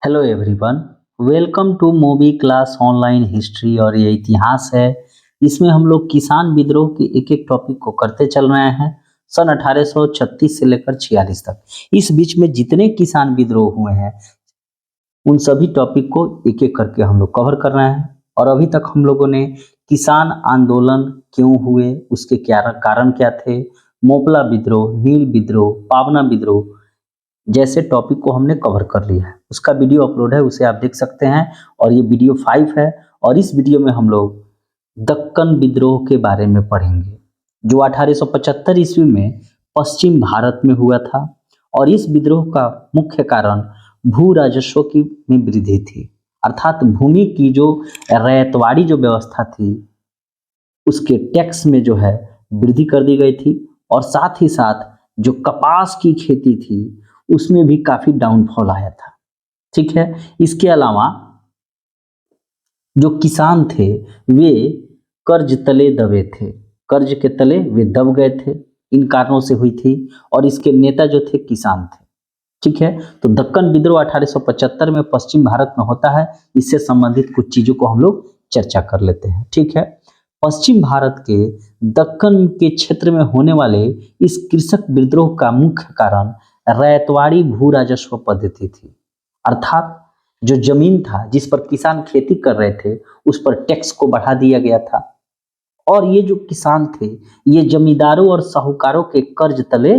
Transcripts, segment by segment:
Hello everyone. Welcome to movie class online history. और ये इतिहास है। इसमें हम लोग किसान विद्रोह के एक एक टॉपिक को करते चल रहे हैं सन 1836 से लेकर 46 तक। इस बीच में जितने किसान विद्रोह हुए हैं उन सभी टॉपिक को एक एक करके हम लोग कवर कर रहे हैं। और अभी तक हम लोगों ने किसान आंदोलन क्यों हुए, उसके क्या कारण क्या थे, मोपला विद्रोह, नील विद्रोह, पावना विद्रोह जैसे टॉपिक को हमने कवर कर लिया है। उसका वीडियो अपलोड है, उसे आप देख सकते हैं। और ये वीडियो 5 है। और इस वीडियो में हम लोग दक्कन विद्रोह के बारे में पढ़ेंगे जो 1875 ईस्वी में पश्चिम भारत में हुआ था। और इस विद्रोह का मुख्य कारण भू राजस्व की में वृद्धि थी, अर्थात भूमि की जो रैयतवाड़ी जो व्यवस्था थी उसके टैक्स में जो है वृद्धि कर दी गई थी। और साथ ही साथ जो कपास की खेती थी उसमें भी काफी डाउनफॉल आया था। ठीक है। इसके अलावा जो किसान थे वे कर्ज तले दबे थे, कर्ज के तले वे दब गए थे, इन कारणों से हुई थी। और इसके नेता जो थे किसान थे। ठीक है। तो दक्कन विद्रोह 1875 में पश्चिम भारत में होता है। इससे संबंधित कुछ चीजों को हम लोग चर्चा कर लेते हैं। ठीक है। पश्चिम भारत के दक्कन के क्षेत्र में होने वाले इस कृषक विद्रोह का मुख्य कारण रैयतवाड़ी भू राजस्व पद्धति थी, अर्थात जो जमीन था जिस पर किसान खेती कर रहे थे उस पर टैक्स को बढ़ा दिया गया था। और ये जो किसान थे ये जमींदारों और साहूकारों के कर्ज तले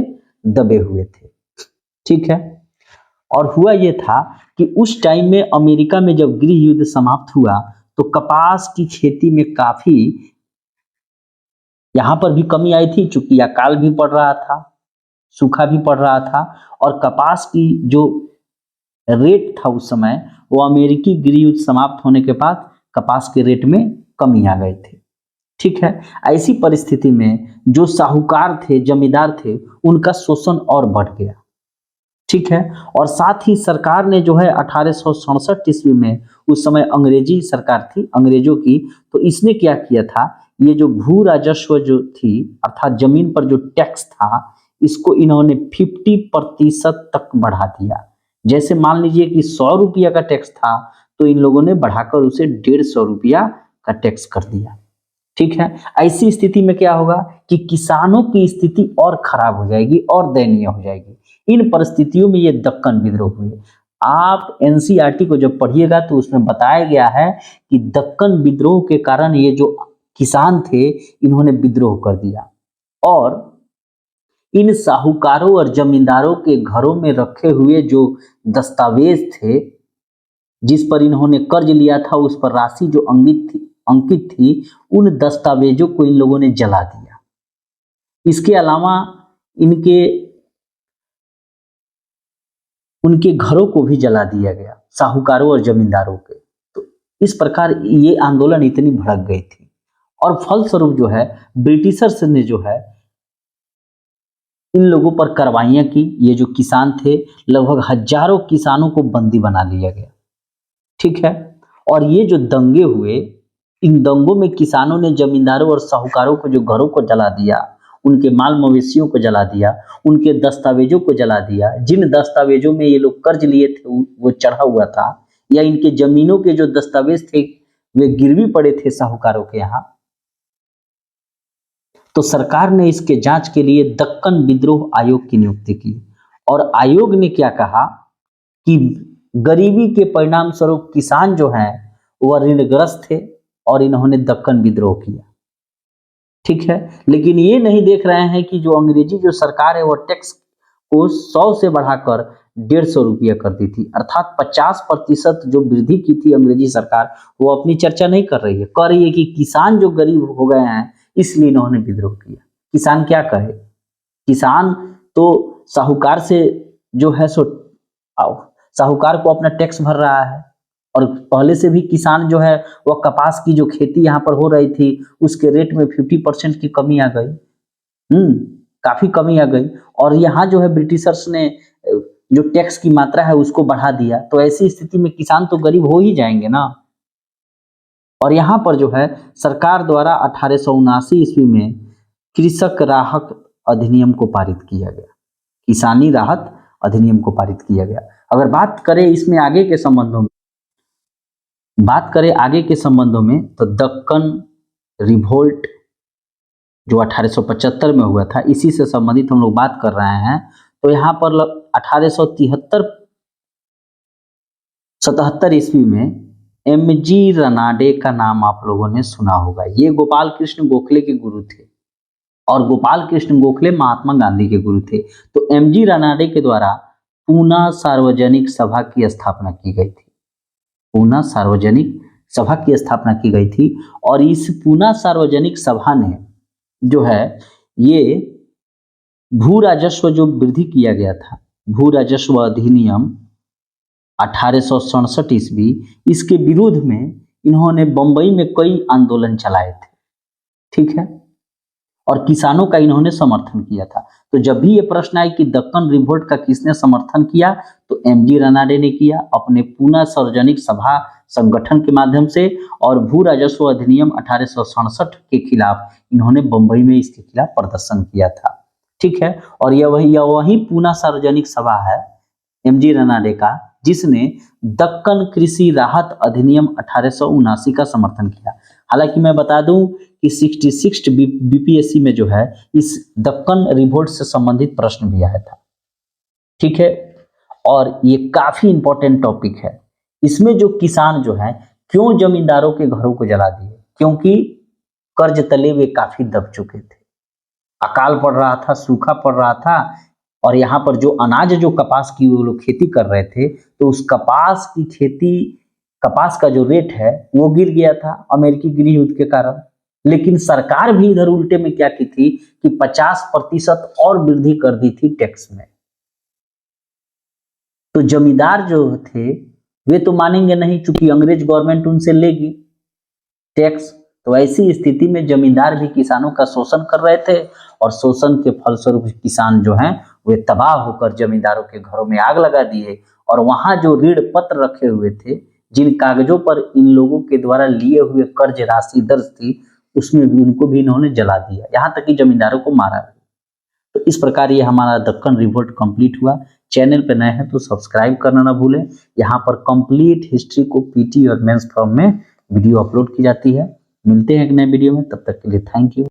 दबे हुए थे। ठीक है। और हुआ ये था कि उस टाइम में अमेरिका में जब गृह युद्ध समाप्त हुआ तो कपास की खेती में काफी यहाँ पर भी कमी आई थी, चूंकि अकाल भी पड़ रहा था, सूखा भी पड़ रहा था। और कपास की जो रेट था उस समय, वो अमेरिकी गृह युद्ध समाप्त होने के बाद कपास के रेट में कमी आ गए थे। ठीक है। ऐसी परिस्थिति में जो साहूकार थे, जमींदार थे, उनका शोषण और बढ़ गया। ठीक है। और साथ ही सरकार ने जो है 1867 ईस्वी में, उस समय अंग्रेजी सरकार थी अंग्रेजों की, तो इसने क्या किया था, ये जो भू राजस्व जो थी अर्थात जमीन पर जो टैक्स था इसको इन्होंने 50% तक बढ़ा दिया। जैसे मान लीजिए कि 100 रुपया का टैक्स था तो इन लोगों ने बढ़ाकर उसे 150 रुपया का टैक्स कर दिया। ठीक है। ऐसी स्थिति में क्या होगा कि किसानों की स्थिति और खराब हो जाएगी और दयनीय हो जाएगी। इन परिस्थितियों में ये दक्कन विद्रोह हुए। आप एनसीईआरटी को जब पढ़िएगा तो उसमें बताया गया है कि दक्कन विद्रोह के कारण ये जो किसान थे इन्होंने विद्रोह कर दिया। और इन साहूकारों और जमींदारों के घरों में रखे हुए जो दस्तावेज थे जिस पर इन्होंने कर्ज लिया था उस पर राशि जो अंकित थी उन दस्तावेजों को इन लोगों ने जला दिया। इसके अलावा इनके उनके घरों को भी जला दिया गया, साहूकारों और जमींदारों के। तो इस प्रकार ये आंदोलन इतनी भड़क गई थी। और फलस्वरूप जो है ब्रिटिशर्स ने जो है इन लोगों पर कार्रवाइयां की। ये जो किसान थे लगभग हजारों किसानों को बंदी बना लिया गया। ठीक है। और ये जो दंगे हुए, इन दंगों में किसानों ने जमींदारों और साहूकारों को जो घरों को जला दिया, उनके माल मवेशियों को जला दिया, उनके दस्तावेजों को जला दिया। जिन दस्तावेजों में ये लोग कर्ज लिए थे वो चढ़ा हुआ था, या इनके जमीनों के जो दस्तावेज थे वे गिरवी पड़े थे साहूकारों के यहाँ। तो सरकार ने इसके जांच के लिए दक्कन विद्रोह आयोग की नियुक्ति की। और आयोग ने क्या कहा कि गरीबी के परिणाम स्वरूप किसान जो हैं वह ऋणग्रस्त थे और इन्होंने दक्कन विद्रोह किया। ठीक है। लेकिन ये नहीं देख रहे हैं कि जो अंग्रेजी जो सरकार है वह टैक्स को 100 से बढ़ाकर 150 रुपया कर दी थी, अर्थात 50% जो वृद्धि की थी अंग्रेजी सरकार, वो अपनी चर्चा नहीं कर रही है। कह रही है कि किसान जो गरीब हो गए हैं इसलिए इन्होंने विद्रोह किया। किसान क्या कहे, किसान तो साहूकार से जो है सो साहूकार को अपना टैक्स भर रहा है। और पहले से भी किसान जो है वह कपास की जो खेती यहाँ पर हो रही थी उसके रेट में 50% की कमी आ गई। काफी कमी आ गई। और यहाँ जो है ब्रिटिशर्स ने जो टैक्स की मात्रा है उसको बढ़ा दिया। तो ऐसी स्थिति में किसान तो गरीब हो ही जाएंगे ना। और यहाँ पर जो है सरकार द्वारा 1879 ईस्वी में कृषक राहत अधिनियम को पारित किया गया, किसानी राहत अधिनियम को पारित किया गया। अगर बात करें इसमें आगे के संबंधों में, तो दक्कन रिवोल्ट जो 1875 में हुआ था, इसी से संबंधित हम लोग बात कर रहे हैं। तो यहाँ पर 1873-77 ईस्वी में एमजी रनाडे का नाम आप लोगों ने सुना होगा। ये गोपाल कृष्ण गोखले के गुरु थे और गोपाल कृष्ण गोखले महात्मा गांधी के गुरु थे। तो एमजी रनाडे के द्वारा पूना सार्वजनिक सभा की स्थापना की गई थी। पूना सार्वजनिक सभा की स्थापना की गई थी और इस पूना सार्वजनिक सभा ने जो है ये भू राजस्व जो वृद्धि किया गया था, भू राजस्व अधिनियम 1867 ईस्वी, इसके विरोध में इन्होंने बंबई में कई आंदोलन चलाए थे, ठीक है, और किसानों का इन्होंने समर्थन किया था। तो जब भी ये प्रश्न आए कि दक्कन रिवोल्ट का किसने समर्थन किया, तो एमजी रनाडे ने किया अपने पूना सार्वजनिक सभा संगठन के माध्यम से, और भू राजस्व अधिनियम 1867 के खिलाफ इन्होंने बंबई में इसके खिलाफ प्रदर्शन किया था, ठीक है। और यह वही पूना सार्वजनिक सभा है एमजी रनाडे का जिसने दक्कन कृषि राहत अधिनियम 1879 का समर्थन किया। हालांकि मैं बता दूं कि 66 बीपीएससी में जो है इस दक्कन रिवोल्ट से संबंधित प्रश्न भी आया था, ठीक है। और ये काफी इंपॉर्टेंट टॉपिक है। इसमें जो किसान जो है क्यों जमींदारों के घरों को जला दिए, क्योंकि कर्ज तले वे काफी दब चुके थे, अकाल पड़ रहा था, सूखा पड़ रहा था, और यहाँ पर जो अनाज जो कपास की वो लोग खेती कर रहे थे, तो उस कपास की खेती, कपास का जो रेट है वो गिर गया था अमेरिकी गृह युद्ध के कारण। लेकिन सरकार भी इधर उल्टे में क्या की थी कि 50% और वृद्धि कर दी थी टैक्स में। तो जमींदार जो थे वे तो मानेंगे नहीं, चूंकि अंग्रेज गवर्नमेंट उनसे लेगी टैक्स। तो ऐसी स्थिति में जमींदार भी किसानों का शोषण कर रहे थे और शोषण के फलस्वरूप किसान जो हैं वे तबाह होकर जमींदारों के घरों में आग लगा दिए, और वहां जो ऋण पत्र रखे हुए थे, जिन कागजों पर इन लोगों के द्वारा लिए हुए कर्ज राशि दर्ज थी, उसमें भी उनको भी इन्होंने जला दिया, यहाँ तक कि जमींदारों को मारा भी। तो इस प्रकार ये हमारा दक्कन रिवोल्ट कंप्लीट हुआ। चैनल पे नए हैं तो सब्सक्राइब करना ना भूलें। यहाँ पर कंप्लीट हिस्ट्री को पीटी और मेंस फॉर्म में वीडियो अपलोड की जाती है। मिलते हैं एक नए वीडियो में, तब तक के लिए थैंक यू।